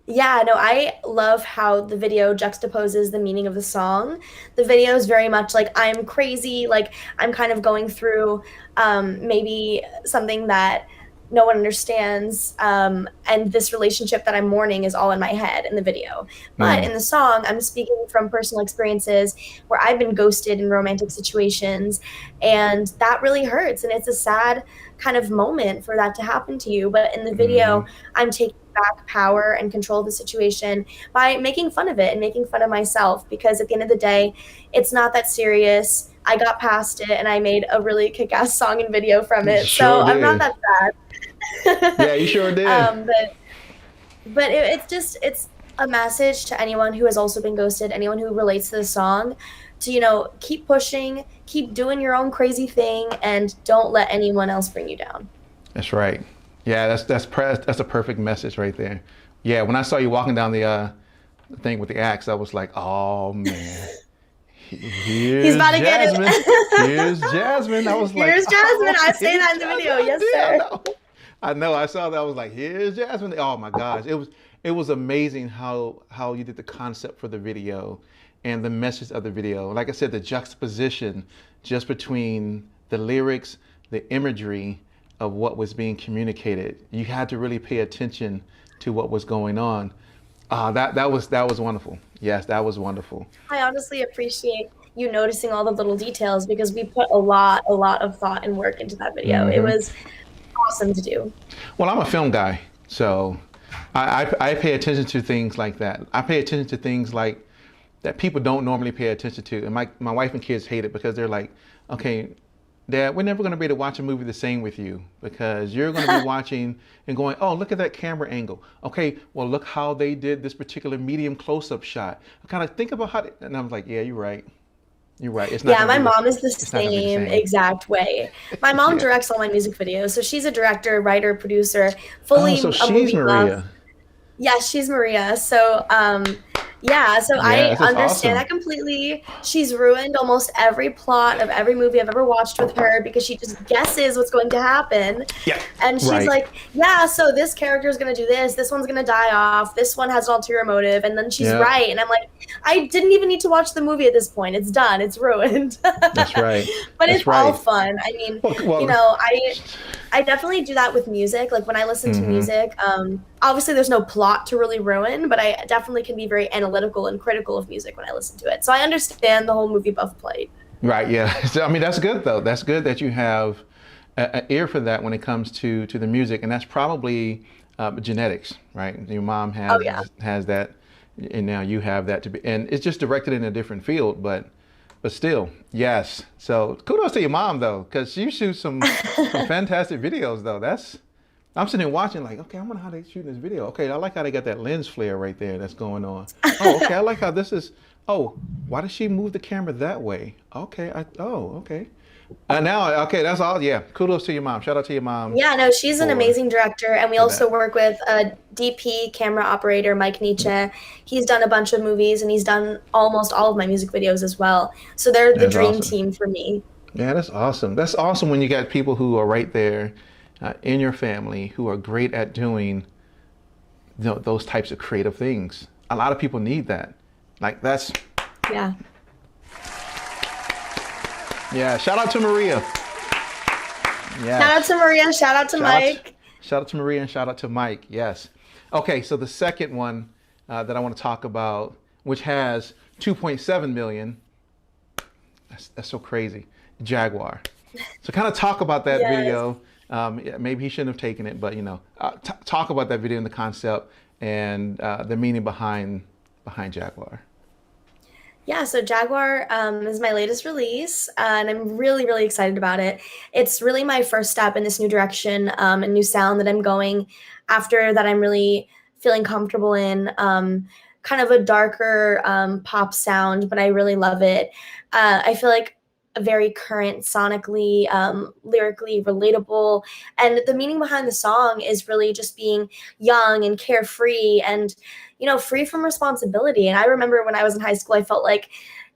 Yeah, no, I love how the video juxtaposes the meaning of the song. The video is very much like I'm crazy, like I'm kind of going through maybe something that no one understands, and this relationship that I'm mourning is all in my head in the video. But in the song, I'm speaking from personal experiences where I've been ghosted in romantic situations, and that really hurts, and it's a sad kind of moment for that to happen to you. But in the video, I'm taking back power and control of the situation by making fun of it and making fun of myself, because at the end of the day, it's not that serious. I got past it and I made a really kick-ass song and video from it. I'm not that sad. Yeah, you sure did. But it's a message to anyone who has also been ghosted, anyone who relates to the song, to keep pushing, keep doing your own crazy thing, and don't let anyone else bring you down. That's right. Yeah, that's a perfect message right there. Yeah, when I saw you walking down the thing with the axe, I was like, oh man. He's about to Jasmine. Get it. Here's Jasmine. I was like, here's Jasmine. I say that in the video. Yes, sir. I know. I saw that. I was like, here's Jasmine. Oh my gosh. It was amazing how you did the concept for the video and the message of the video. Like I said, the juxtaposition just between the lyrics, the imagery of what was being communicated. You had to really pay attention to what was going on. That was wonderful. Yes, that was wonderful. I honestly appreciate you noticing all the little details, because we put a lot of thought and work into that video. It was awesome to do. Well, I'm a film guy, so I pay attention to things like that. I pay attention to things like that people don't normally pay attention to. And my wife and kids hate it because they're like, okay, Dad, we're never going to be able to watch a movie the same with you, because you're going to be watching and going, oh, look at that camera angle. Okay, well, look how they did this particular medium close-up shot. I kind of think about how, and I'm like, yeah, you're right. You're right. It's not. Yeah, my mom is the same exact way. My mom directs all my music videos, so she's a director, writer, producer, fully so she's Maria. Buff. Yes, she's Maria. So, I understand that completely. She's ruined almost every plot of every movie I've ever watched with her, because she just guesses what's going to happen. Yeah. And she's like, yeah, so this character is going to do this one's going to die off, this one has an ulterior motive, and then she's right. And I'm like, I didn't even need to watch the movie at this point. It's done. It's ruined. That's right. But it's all fun. I mean, I definitely do that with music. Like when I listen to music, obviously there's no plot to really ruin, but I definitely can be very analytical and critical of music when I listen to it. So I understand the whole movie buff plight. Right. Yeah. So, I mean, that's good though. That's good that you have an ear for that when it comes to the music, and that's probably genetics, right? Your mom Oh yeah. has that, and now you have that to be, and it's just directed in a different field, but still, yes. So kudos to your mom though, because you shoot some fantastic videos though. That's I'm sitting here watching like, okay, I wonder how they shooting this video. Okay, I like how they got that lens flare right there that's going on. Oh, okay, I like how this is. Oh, why does she move the camera that way? Okay, okay. Now, okay, that's all. Yeah, kudos to your mom. Shout out to your mom Yeah, no, she's an for amazing director. And we for also that. work with a DP camera operator, Mike Nietzsche. He's done a bunch of movies and he's done almost all of my music videos as well. So they're the That's dream awesome. team for me. Yeah, that's awesome. That's awesome when you got people who are right there in your family who are great at doing those types of creative things. A lot of people need that. Like that's Yeah. yeah. Shout out to Maria. Shout out Yes. to Maria. Shout out to Shout out, Mike. shout out to Maria and shout out to Mike. Yes. Okay, so the second one that I want to talk about, which has 2.7 million, that's so crazy. Jaguar. So kind of talk about that Yes. video. Yeah, maybe he shouldn't have taken it, but talk about that video and the concept and the meaning behind Jaguar. Yeah, so Jaguar is my latest release, and I'm really, really excited about it. It's really my first step in this new direction, a new sound that I'm going after that I'm really feeling comfortable in. Kind of a darker pop sound, but I really love it. I feel like a very current, sonically, lyrically relatable, and the meaning behind the song is really just being young and carefree and free from responsibility. And I remember when I was in high school, I felt like,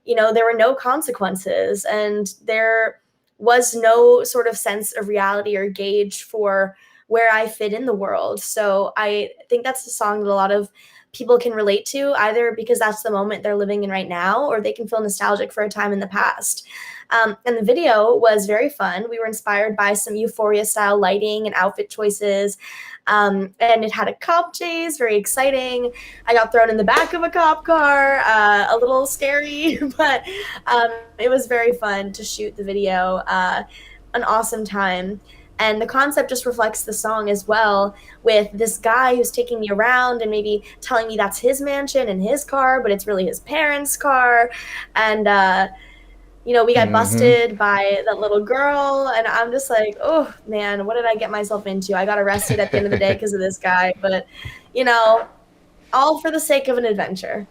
there were no consequences and there was no sort of sense of reality or gauge for where I fit in the world. So I think that's the song that a lot of people can relate to, either because that's the moment they're living in right now, or they can feel nostalgic for a time in the past. And the video was very fun. We were inspired by some euphoria style lighting and outfit choices. And it had a cop chase, very exciting. I got thrown in the back of a cop car, a little scary, but it was very fun to shoot the video. An awesome time. And the concept just reflects the song as well, with this guy who's taking me around and maybe telling me that's his mansion and his car, but it's really his parents' car. And we got Mm-hmm. busted by that little girl, and I'm just like, oh man, what did I get myself into? I got arrested at the end of the day because of this guy, but you know, all for the sake of an adventure.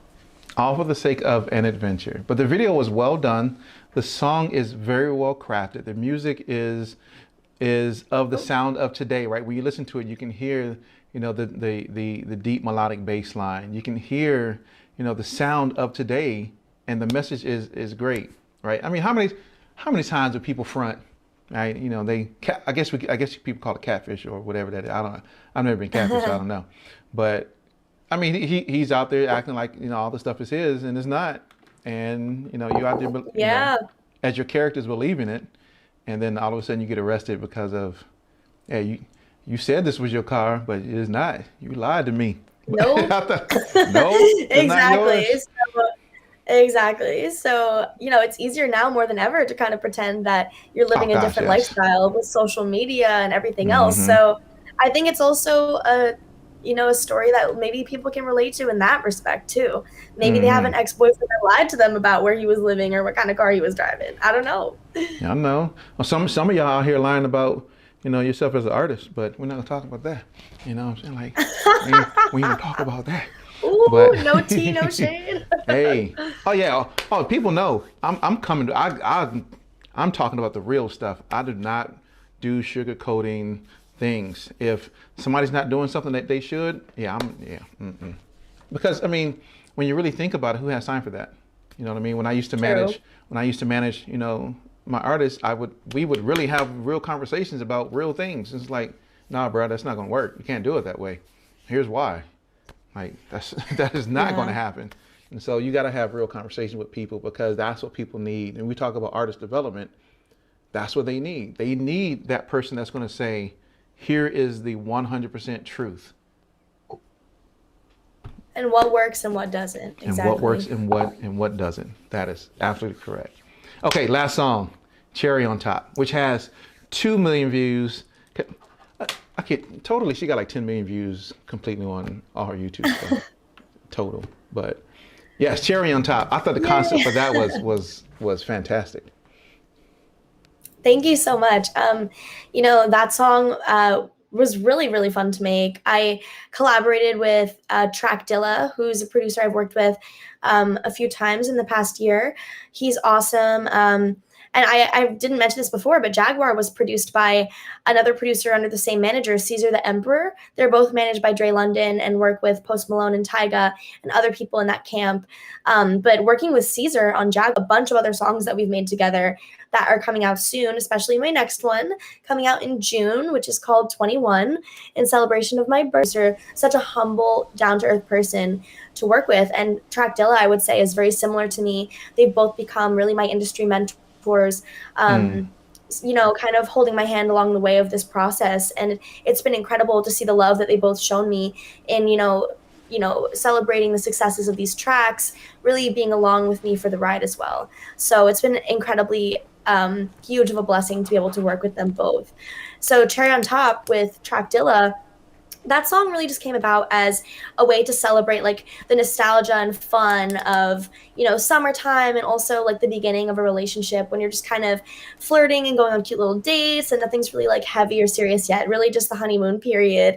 All for the sake of an adventure. But the video was well done. The song is very well crafted. The music is of the sound of today, right? When you listen to it, you can hear, the deep melodic bass line. You can hear, the sound of today, and the message is great, right? I mean, how many times do people front, right? I guess people call it catfish or whatever that is. I've never been catfish, so I don't know, but I mean, he's out there acting like all the stuff is his, and it's not. And you out there, Yeah. as your characters believing it, and then all of a sudden you get arrested because of, yeah, you said this was your car, but it is not. You lied to me. Nope. No, it's not Exactly. yours. Exactly. So, it's easier now more than ever to kind of pretend that you're Oh living a gosh, different yes. lifestyle with social media and everything else. Hmm. So, I think it's also a story that maybe people can relate to in that respect too. Maybe they have Hmm. an ex-boyfriend that lied to them about where he was living or what kind of car he was driving. I don't know. Yeah, I know. Well, some of y'all out here lying about yourself as an artist, but we're not gonna talk about that. You know what I'm saying? Like we ain't gonna talk about that. Ooh, But no tea, no shade. hey, oh yeah, oh people know I'm coming. I'm talking about the real stuff. I do not do sugarcoating things. If somebody's not doing something that they should, yeah. Mm-mm. Because I mean, when you really think about it, who has time for that? You know what I mean? True. When I used to manage, my artists, we would really have real conversations about real things. It's like, nah, bro, that's not gonna work. You can't do it that way. Here's why. Like that is not going to Yeah. happen. And so you got to have real conversation with people because that's what people need. And we talk about artist development. That's what they need. They need that person that's going to say, here is the 100% truth And what works and what doesn't. and what works Exactly. and what doesn't. That is absolutely correct. Okay, last song, Cherry on Top, which has 2 million views. I can't totally. She got like 10 million views completely on all her YouTube stuff total. But yes, Cherry on Top. I thought the concept for that was fantastic. Thank you so much. You know, that song was really, really fun to make. I collaborated with Dilla, who's a producer I've worked with a few times in the past year. He's awesome. And I didn't mention this before, but Jaguar was produced by another producer under the same manager, Caesar the Emperor. They're both managed by Dre London and work with Post Malone and Tyga and other people in that camp. But working with Caesar on a bunch of other songs that we've made together that are coming out soon, especially my next one coming out in June, which is called 21, in celebration of my birthday. Such a humble, down-to-earth person to work with. And Dilla, I would say, is very similar to me. They've both become really my industry mentors. You know, kind of holding my hand along the way of this process. And it's been incredible to see the love that they both shown me in, you know, celebrating the successes of these tracks, really being along with me for the ride as well. So it's been incredibly huge of a blessing to be able to work with them both. So Cherry on Top with Dilla, that song really just came about as a way to celebrate like the nostalgia and fun of, you know, summertime, and also like the beginning of a relationship when you're just kind of flirting and going on cute little dates and nothing's really like heavy or serious yet, really just the honeymoon period.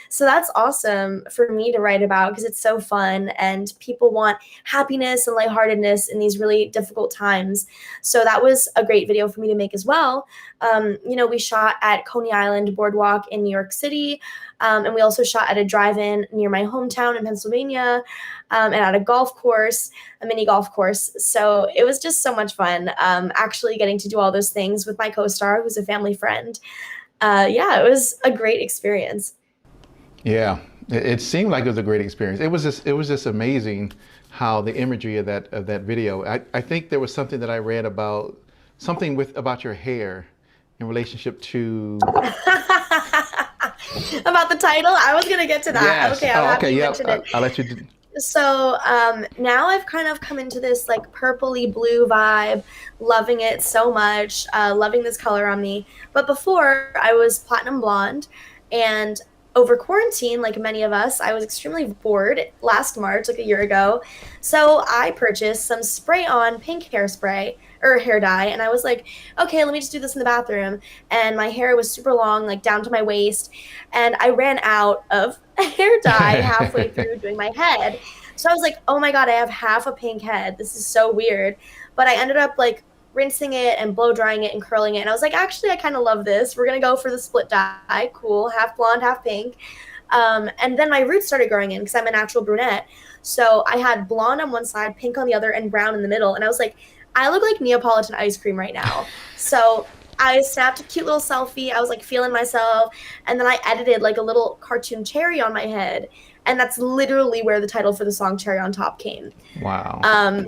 So that's awesome for me to write about because it's so fun and people want happiness and lightheartedness in these really difficult times. So that was a great video for me to make as well. You know, we shot at Coney Island Boardwalk in New York City. And we also shot at a drive-in near my hometown in Pennsylvania, and at a golf course, a mini golf course. So it was just so much fun, actually getting to do all those things with my co-star, who's a family friend. Yeah, it was a great experience. Yeah, it seemed like it was a great experience. It was just amazing how the imagery of that video. I think there was something that I read about about your hair in relationship to about the title. I was gonna get to that. Yes. Okay, I'm happy you mentioned it. I'll let you do. So now I've kind of come into this like purpley blue vibe, loving it so much, loving this color on me. But before I was platinum blonde, and over quarantine, like many of us, I was extremely bored last March, like a year ago. So I purchased some spray-on pink hairspray or hair dye, and I was like, okay, let me just do this in the bathroom. And my hair was super long, like down to my waist, and I ran out of hair dye halfway through doing my head. So I was like, oh my God, I have half a pink head. This is so weird. But I ended up like rinsing it and blow drying it and curling it. And I was like, actually, I kind of love this. We're going to go for the split dye. Cool. Half blonde, half pink. And then my roots started growing in because I'm a natural brunette. So I had blonde on one side, pink on the other, and brown in the middle. And I was like, I look like Neapolitan ice cream right now. So I snapped a cute little selfie. I was like feeling myself. And then I edited like a little cartoon cherry on my head. And that's literally where the title for the song Cherry on Top came. Wow.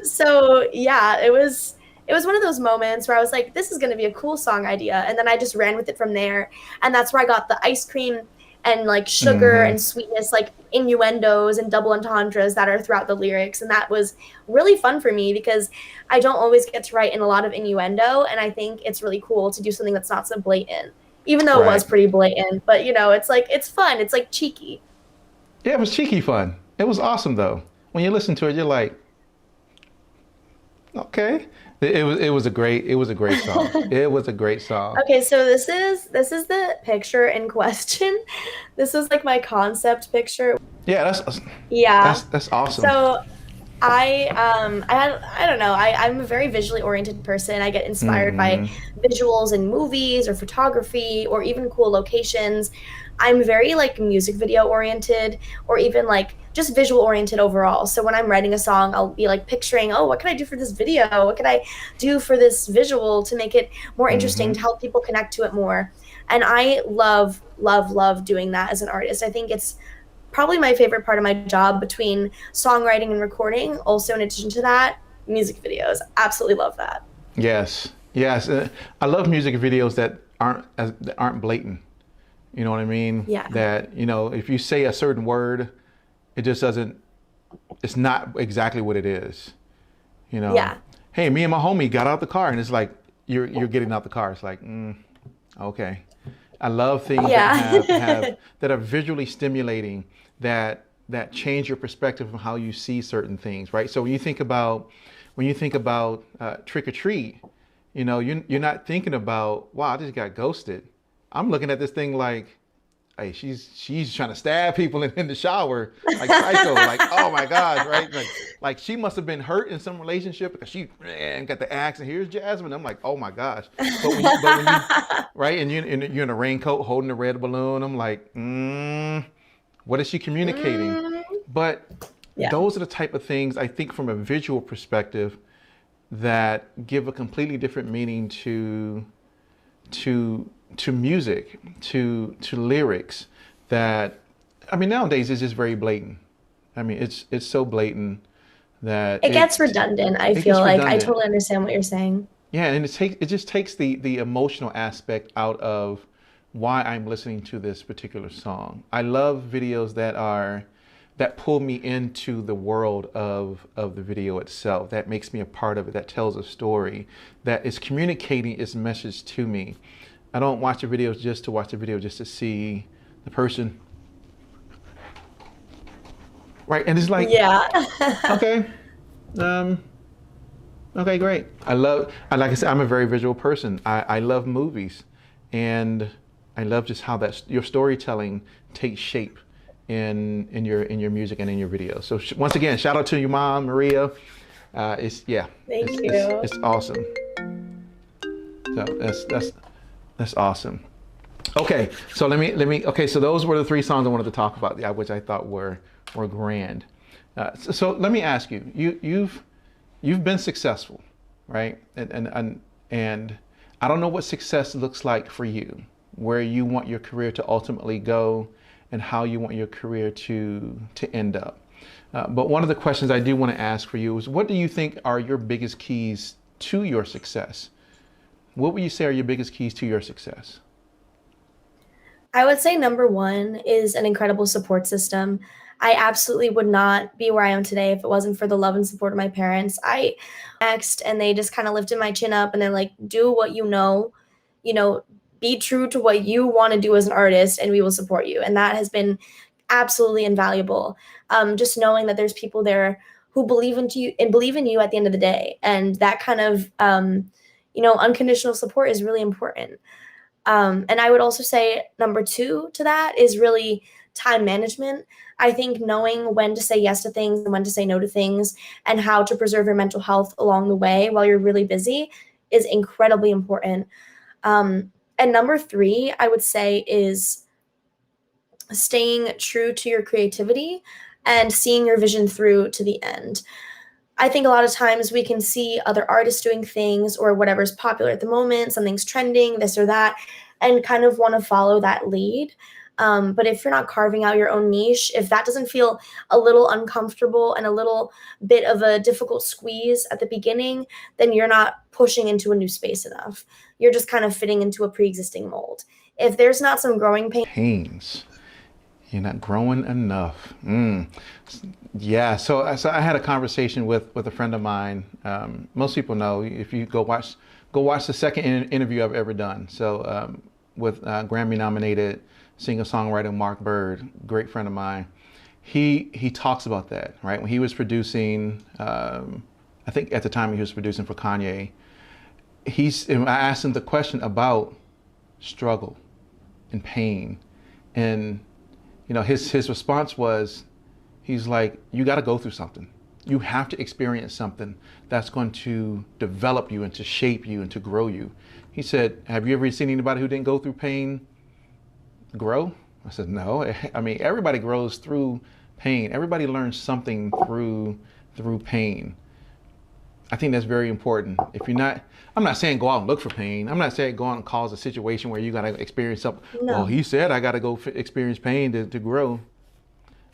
So yeah, it was one of those moments where I was like, this is going to be a cool song idea. And then I just ran with it from there. And that's where I got the ice cream and like sugar and sweetness, like innuendos and double entendres that are throughout the lyrics. And that was really fun for me because I don't always get to write in a lot of innuendo. And I think it's really cool to do something that's not so blatant, even though it was pretty blatant. But, you know, it's like, it's fun. It's like cheeky. Yeah, it was cheeky fun. It was awesome, though. When you listen to it, you're like, okay. It was a great song. It was a great song. Okay, so this is the picture in question. This was like my concept picture. Yeah, that's awesome. So I don't know. I'm a very visually oriented person. I get inspired by visuals in movies or photography or even cool locations. I'm very like music video oriented or even like just visual oriented overall. So when I'm writing a song, I'll be like picturing, oh, what can I do for this video? What can I do for this visual to make it more interesting, to help people connect to it more? And I love, love, love doing that as an artist. I think it's probably my favorite part of my job between songwriting and recording. Also, in addition to that, music videos. Absolutely love that. Yes. I love music videos that aren't blatant. You know what I mean? Yeah. That, you know, if you say a certain word, it's not exactly what it is. You know? Yeah. hey, me and my homie got out the car, and it's like you're getting out the car. It's like, okay. I love things Yeah. that have that are visually stimulating, that change your perspective of how you see certain things, right? So when you think about trick or treat, you know, you're not thinking about, wow, I just got ghosted. I'm looking at this thing like, hey, she's trying to stab people in the shower like psycho, like, oh my gosh, right? Like she must have been hurt in some relationship because she got the axe, and here's Jasmine. I'm like, oh my gosh. But when you right, and you're in a raincoat holding a red balloon, I'm like, what is she communicating? Mm, But yeah. those are the type of things I think from a visual perspective that give a completely different meaning to music, to lyrics. That, I mean, nowadays it's just very blatant. I mean, it's so blatant that It gets redundant, I it feel gets like. I redundant. totally understand what you're saying. Yeah, and it just takes the emotional aspect out of why I'm listening to this particular song. I love videos that pull me into the world of the video itself, that makes me a part of it, that tells a story, that is communicating its message to me. I don't watch the videos just to watch the video, just to see the person, right? And it's like, Yeah. okay, um, okay, great. Like I said, I'm a very visual person. I love movies, and I love just how your storytelling takes shape in your music and in your videos. So once again, shout out to your mom, Maria. Thank you. It's awesome. So that's awesome. Okay, so okay, so those were the three songs I wanted to talk about, yeah, which I thought were grand. So let me ask you, you've been successful, right? And I don't know what success looks like for you, where you want your career to ultimately go, and how you want your career to end up. But one of the questions I do want to ask for you is, what do you think are your biggest keys to your success? What would you say are your biggest keys to your success? I would say number one is an incredible support system. I absolutely would not be where I am today if it wasn't for the love and support of my parents. I next and they just kind of lifted my chin up and they're like, do what you know, be true to what you want to do as an artist and we will support you. And that has been absolutely invaluable. Just knowing that there's people there who believe in you at the end of the day. And that kind of unconditional support is really important. And I would also say number two to that is really time management. I think knowing when to say yes to things and when to say no to things and how to preserve your mental health along the way while you're really busy is incredibly important. And number three, I would say, is staying true to your creativity and seeing your vision through to the end. I think a lot of times we can see other artists doing things or whatever's popular at the moment, something's trending, this or that, and kind of want to follow that lead. But if you're not carving out your own niche, if that doesn't feel a little uncomfortable and a little bit of a difficult squeeze at the beginning, then you're not pushing into a new space enough. You're just kind of fitting into a pre-existing mold. If there's not some growing Pains. You're not growing enough. Yeah. So I had a conversation with a friend of mine. Most people know, if you go watch the second interview I've ever done. So with Grammy-nominated singer-songwriter Mark Bird, great friend of mine. He talks about that, right? When he was producing, I think at the time he was producing for Kanye. I asked him the question about struggle and pain, and his response was, he's like, you got to go through something. You have to experience something that's going to develop you and to shape you and to grow you. He said, have you ever seen anybody who didn't go through pain grow? I said, no. I mean, everybody grows through pain. Everybody learns something through pain. I think that's very important. I'm not saying go out and look for pain. I'm not saying go out and cause a situation where you got to experience something. No. Well, he said I got to go experience pain to grow.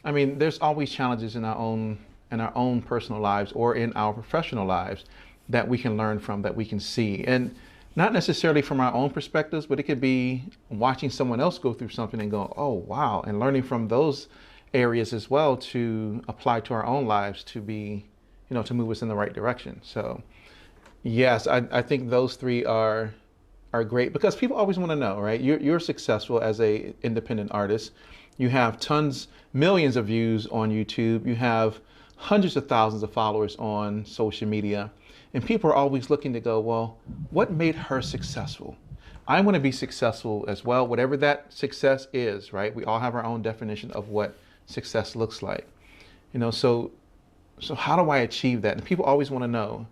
I mean, there's always challenges in our own personal lives or in our professional lives that we can learn from, that we can see. And not necessarily from our own perspectives, but it could be watching someone else go through something and go, oh, wow, and learning from those areas as well to apply to our own lives to be, to move us in the right direction. So Yes, I think those three are great because people always want to know, right? You're successful as a independent artist. You have tons, millions of views on YouTube. You have hundreds of thousands of followers on social media. And people are always looking to go, well, what made her successful? I want to be successful as well, whatever that success is, right? We all have our own definition of what success looks like. So how do I achieve that? And people always want to know,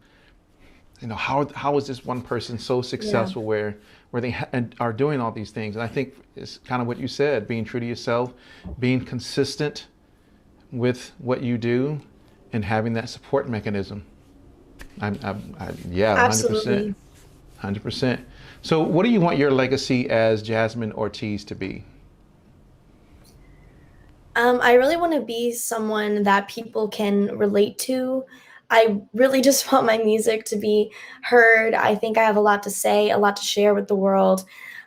how is this one person so Yeah, successful where they are doing all these things? And I think it's kind of what you said, being true to yourself, being consistent with what you do, and having that support mechanism. Yeah, 100%, absolutely. 100%. So what do you want your legacy as Jasmine Ortiz to be? I really want to be someone that people can relate to. I really just want my music to be heard. I think I have a lot to say, a lot to share with the world.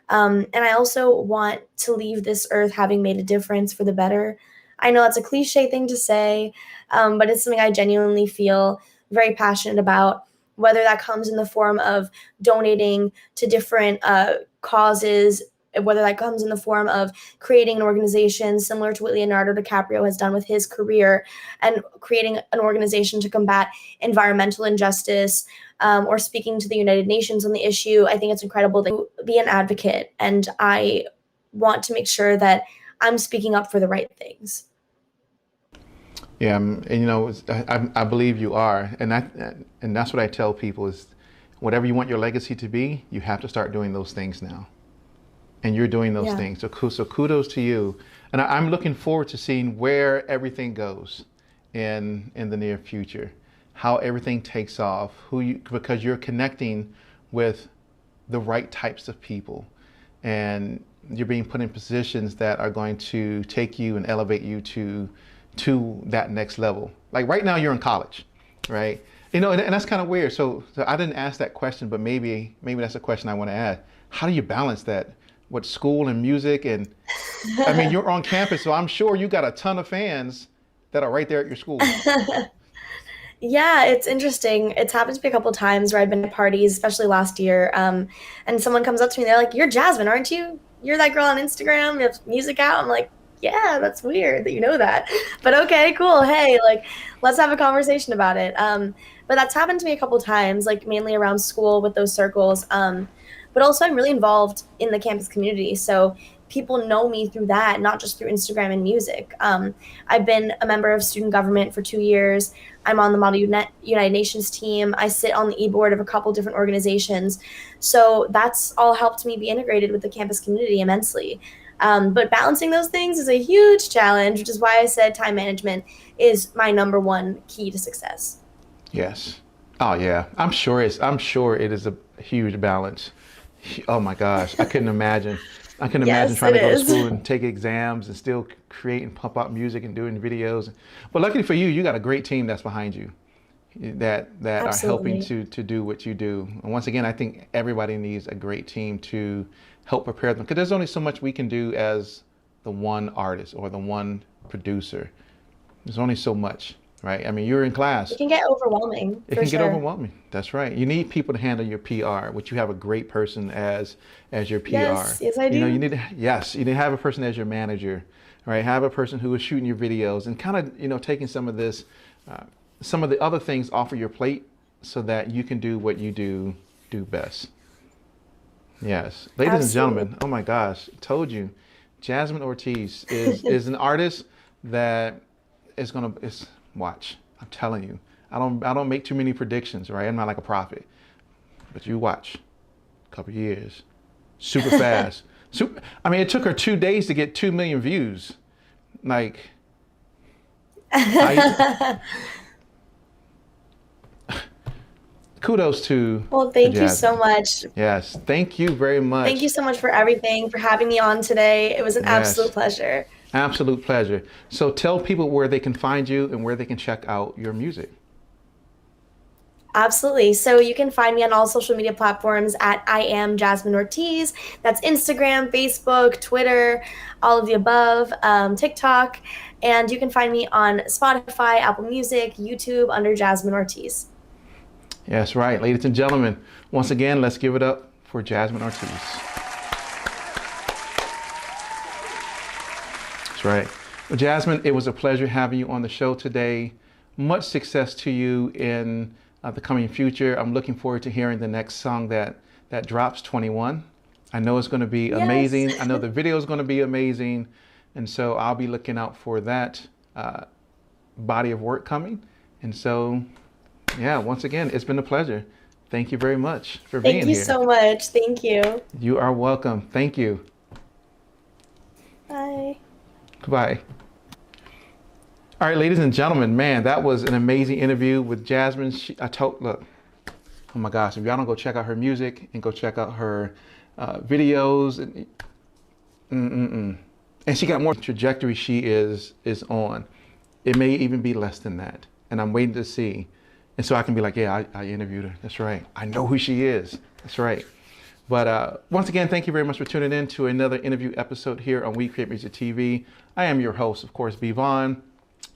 And I also want to leave this earth having made a difference for the better. I know that's a cliche thing to say, but it's something I genuinely feel very passionate about, whether that comes in the form of donating to different causes, whether that comes in the form of creating an organization similar to what Leonardo DiCaprio has done with his career and creating an organization to combat environmental injustice, or speaking to the United Nations on the issue. I think it's incredible to be an advocate, and I want to make sure that I'm speaking up for the right things. Yeah, and I believe you are, and that's what I tell people is, whatever you want your legacy to be, you have to start doing those things now, and you're doing those Yeah. things. So kudos to you, and I'm looking forward to seeing where everything goes in the near future, how everything takes off, because you're connecting with the right types of people, and you're being put in positions that are going to take you and elevate you to that next level. Like right now, you're in college, right? And that's kind of weird. So I didn't ask that question, but maybe that's a question I want to ask. How do you balance that? What, school and music? And I mean, you're on campus, so I'm sure you got a ton of fans that are right there at your school. Yeah, it's interesting. It's happened to me a couple times where I've been at parties, especially last year, and someone comes up to me, they're like, "You're Jasmine, aren't you? You're that girl on Instagram. You have music out." I'm like, "Yeah, that's weird that you know that, but okay, cool. Hey, like, let's have a conversation about it." But that's happened to me a couple times, like mainly around school with those circles. But also, I'm really involved in the campus community, so people know me through that, not just through Instagram and music. I've been a member of student government for 2 years. I'm on the United Nations team. I sit on the e-board of a couple different organizations. So that's all helped me be integrated with the campus community immensely. But balancing those things is a huge challenge, which is why I said time management is my number one key to success. Yes. Oh yeah. I'm sure it is a huge balance. Oh my gosh. I couldn't imagine. I can imagine Yes, trying it to go to is. school and take exams and still create and pump out music and doing videos. But luckily for you, you got a great team that's behind you that are helping Absolutely. to do what you do. And once again, I think everybody needs a great team to help prepare them because there's only so much we can do as the one artist or the one producer. There's only so much, right? I mean, you're in It class. can get overwhelming It for can get sure. overwhelming. That's right. You need people to handle your PR, which you have a great person as your PR. Yes, yes, I You do. need to, yes, you need to have a person as your manager, right? Have a person who is shooting your videos and kind of, taking some of this, uh, some of the other things off of your plate so that you can do what you do best. Yes. Ladies and Absolutely. gentlemen, oh my gosh, told you, Jasmine Ortiz is an artist that is watch. I'm telling you. I don't make too many predictions, right? I'm not like a prophet. But you watch. A couple years. Super fast. I mean, it took her 2 days to get 2 million views. Like I kudos Well, to thank you so Jasmine. much. Yes. Thank you very Thank you much. so much for everything, for having me on today. It was an absolute Yes. pleasure. Absolute pleasure. So tell people where they can find you and where they can check out your music. Absolutely. So you can find me on all social media platforms at I am Jasmine Ortiz. That's Instagram, Facebook, Twitter, all of the above, TikTok. And you can find me on Spotify, Apple Music, YouTube under Jasmine Ortiz. Yes, right. Ladies and gentlemen, once again, let's give it up for Jasmine Ortiz. That's right. Well, Jasmine, it was a pleasure having you on the show today. Much success to you in the coming future. I'm looking forward to hearing the next song that drops, 21. I know it's going to be amazing. Yes. I know the video is going to be amazing. And so I'll be looking out for that body of work coming. And so, yeah, once again, it's been a pleasure. Thank you very much for being here. Thank you so much. Thank you. You are welcome. Thank you. Bye. Goodbye. All right, ladies and gentlemen, man, that was an amazing interview with Jasmine. Look, oh my gosh, if y'all don't go check out her music and go check out her videos, and she got more trajectory she is on. It may even be less than that, and I'm waiting to see. And so I can be like, yeah, I interviewed her. That's right. I know who she is. That's right. But once again, thank you very much for tuning in to another interview episode here on We Create Music TV. I am your host, of course, B. Vaughn.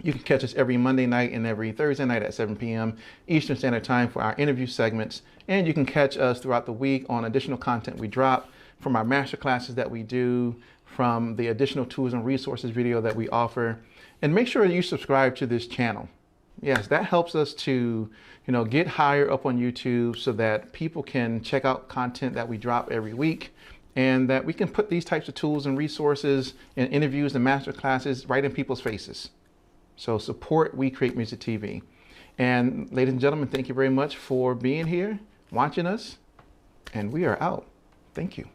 You can catch us every Monday night and every Thursday night at 7 p.m. Eastern Standard Time for our interview segments. And you can catch us throughout the week on additional content we drop from our master classes that we do, from the additional tools and resources video that we offer. And make sure you subscribe to this channel. Yes, that helps us to, get higher up on YouTube so that people can check out content that we drop every week, and that we can put these types of tools and resources and interviews and master classes right in people's faces. So support We Create Music TV. And ladies and gentlemen, thank you very much for being here, watching us, and we are out. Thank you.